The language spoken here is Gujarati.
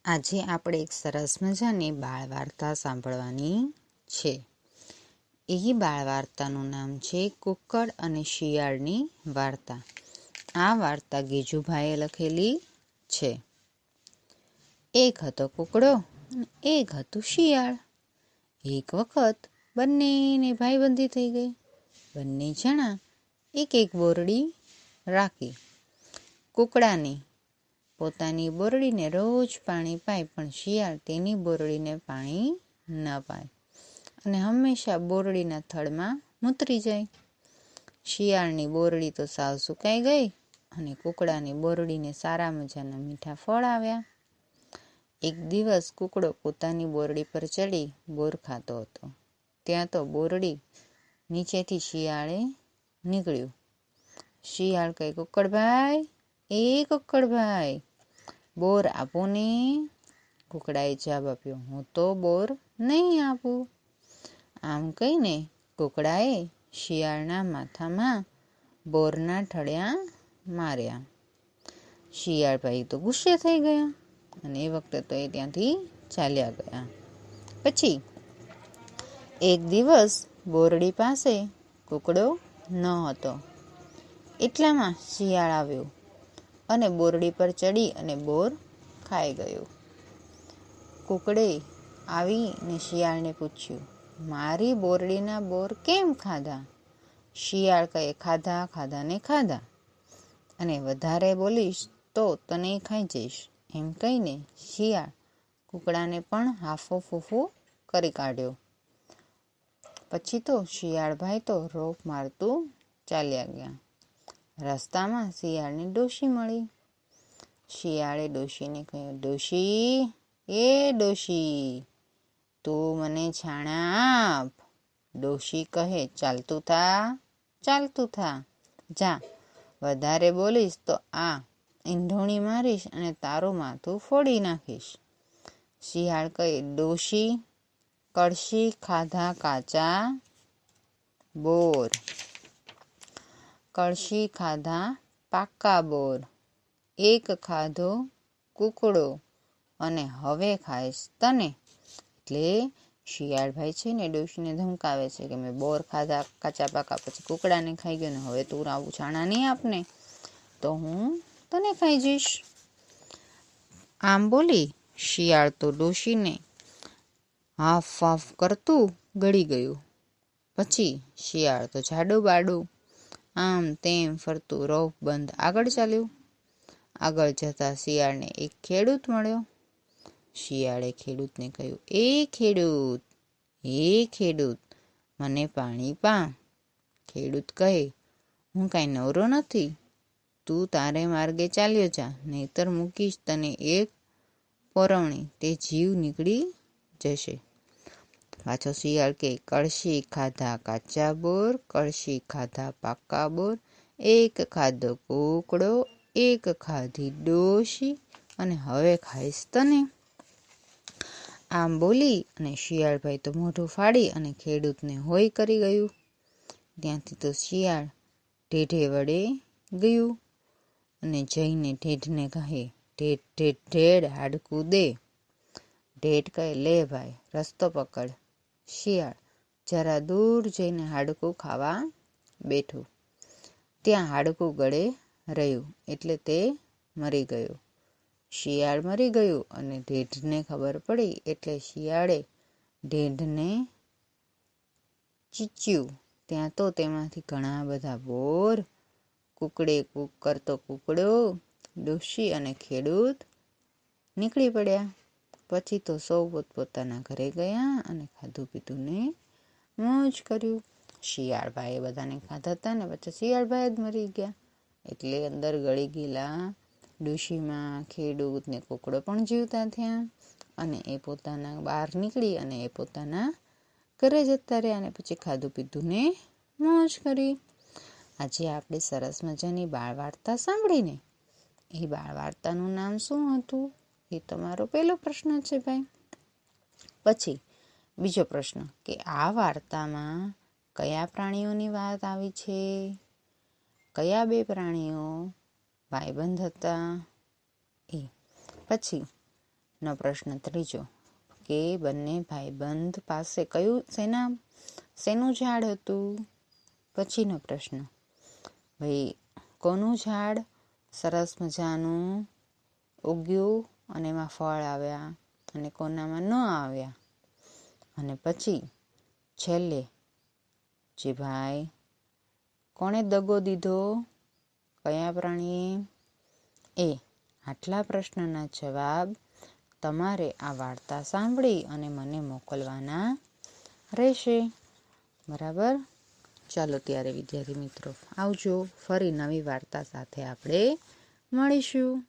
આજે આપણે એક સરસ મજાની બાળ વાર્તા સાંભળવાની છે. એ બાળ વાર્તાનું નામ છે કુકડ અને શિયાળની વાર્તા. આ વાર્તા ગીજુભાઈએ લખેલી છે. એક હતો કુકડો અને એક હતું શિયાળ. એક વખત બંનેને ભાઈબંધી થઈ ગઈ. બંને જણા એક એક બોરડી રાખી. કુકડાની પોતાની બોરડીને રોજ પાણી પાય, પણ શિયાળ તેની બોરડીને પાણી ન પાય અને હંમેશા બોરડીના થડમાં મૂતરી જાય. શિયાળની બોરડી તો સાવ સુકાઈ ગઈ અને કુકડાની બોરડીને સારા મજાના મીઠા ફળ આવ્યા. એક દિવસ કુકડો પોતાની બોરડી પર ચડી બોર ખાતો હતો. ત્યાં તો બોરડી નીચેથી શિયાળે નીકળ્યું. શિયાળ કહે, કુકડભાઈ, એ કુકડભાઈ, બોર આપો ને. કુકડાએ જવાબ આપ્યો, હું તો બોર નહીં આપું. આમ કહીને કુકડાએ શિયાળના માથામાં બોરના ઠળિયા માર્યા. શિયાળભાઈ તો ગુસ્સે થઈ ગયા અને એ વખતે તો એ ત્યાંથી ચાલ્યા ગયા. પછી એક દિવસ બોરડી પાસે કુકડો ન હતો. એટલામાં શિયાળ આવ્યો અને બોરડી પર ચડી અને બોર ખાઈ ગયો. કુકડે આવીને શિયાળને પૂછ્યું, મારી બોરડીના બોર કેમ ખાધા? શિયાળ કહે, ખાધા ખાધા ને ખાધા, અને વધારે બોલીશ તો તને ખાઈ જઈશ. એમ કહીને શિયાળ કુકડાને પણ હાફો ફૂફો કરી કાઢ્યો. પછી તો શિયાળભાઈ તો રોપ મારતું ચાલ્યા ગયા. રસ્તામાં શિયાળને ડોશી મળી. શિયાળે ડોશીને કહ્યું, ડોશી, એ ડોશી, તું મને છાણા આપ. ડોશી કહે, ચાલતું થા, ચાલતું થા. જા, વધારે બોલીશ તો આ ઈંઢોણી મારીશ અને તારું માથું ફોડી નાખીશ. શિયાળ કહે, ડોશી, કળશી ખાધા કાચા બોર, કળશી ખાધા પાકા બોર, એક ખાધો કુકડો અને હવે ખાઈશ તને. એટલે શિયાળભાઈ છે ને ડોશીને ધમકાવે છે કે મેં બોર ખાધા કાચા પાકા, પછી કુકડાને ખાઈ ગયો ને હવે તું આવું છાણા નહીં આપને તો હું તને ખાઈ જઈશ. આમ બોલી શિયાળ તો ડોશીને હાફ હાફ કરતું ગળી ગયું. પછી શિયાળ તો જાડું બાડું આમ તેમ ફરતું રોપ બંધ આગળ ચાલ્યું. આગળ જતા શિયાળને એક ખેડૂત મળ્યો. શિયાળે ખેડૂતને કહ્યું, એ ખેડૂત, મને પાણી પા. ખેડૂત કહે, હું કાંઈ નવરો નથી, તું તારે માર્ગે ચાલ્યો જા, નહીતર મૂકીશ તને એક પોરવણી, તે જીવ નીકળી જશે. પાછો શિયાળ કે, કળશી ખાધા કાચા બોર, કળશી ખાધા પાકા બોર, એક ખાધો કુકડો, એક ખાધી ડોશી અને હવે ખાઈશ તને. આમ બોલી અને શિયાળભાઈ તો મોઢું ફાડી અને ખેડૂતને હોય કરી ગયું. ત્યાંથી તો શિયાળ ઢેઢે વડે ગયું અને જઈને ઢેઢને કહે, ઢેઢ ઢેઢ ઢેઢ હાડકું દે. ઢેઢ કહે, લે ભાઈ, રસ્તો પકડ. શિયાળ જરા દૂર જઈને હાડકું ખાવા બેઠું. ત્યાં હાડકું ગળે રહ્યું એટલે તે મરી ગયું. શિયાળ મરી ગયું અને ઢેઢને ખબર પડી એટલે શિયાળે ઢેઢને ચીચ્યું. ત્યાં તો તેમાંથી ઘણા બધા બોર, કુકડે કૂક કરતો કુકડો, ડોશી અને ખેડૂત નીકળી પડ્યા. પછી તો સૌ પોતપોતાના ઘરે ગયા અને ખાધું પીધું ને મોજ કર્યું. શિયાળભાઈએ બધાને ખાધા હતા ને પછી શિયાળભાઈ જ મરી ગયા. એટલે અંદર ગળી ગયેલા ડોશીમાં ખેડૂત ને કુકડો પણ જીવતા થયા અને એ પોતાના બહાર નીકળી અને એ પોતાના ઘરે જતા રહ્યા અને પછી ખાધું પીધું ને મોજ કરી. આજે આપણે સરસ મજાની બાળ વાર્તા સાંભળીને. એ બાળ વાર્તાનું નામ શું હતું? એ તમારો પહેલો પ્રશ્ન છે ભાઈ. પછી બીજો પ્રશ્ન કે આ વાર્તામાં કયા પ્રાણીઓની વાત આવી છે? કયા બે પ્રાણીઓ ભાઈબંધ હતા? એ પછી નો પ્રશ્ન ત્રીજો કે બંને ભાઈબંધ પાસે શેનું ઝાડ હતું? પછીનો પ્રશ્ન ભાઈ કોનું ઝાડ સરસ મજાનું ઉગ્યું અને એમાં ફળ આવ્યા અને કોનામાં ન આવ્યા? અને પછી છેલ્લે જે ભાઈ કોણે દગો દીધો, કયા પ્રાણીએ? આટલા પ્રશ્નના જવાબ તમારે આ વાર્તા સાંભળી અને મને મોકલવાના રહેશે. બરાબર? ચાલો ત્યારે વિદ્યાર્થી મિત્રો આવજો. ફરી નવી વાર્તા સાથે આપણે મળીશું.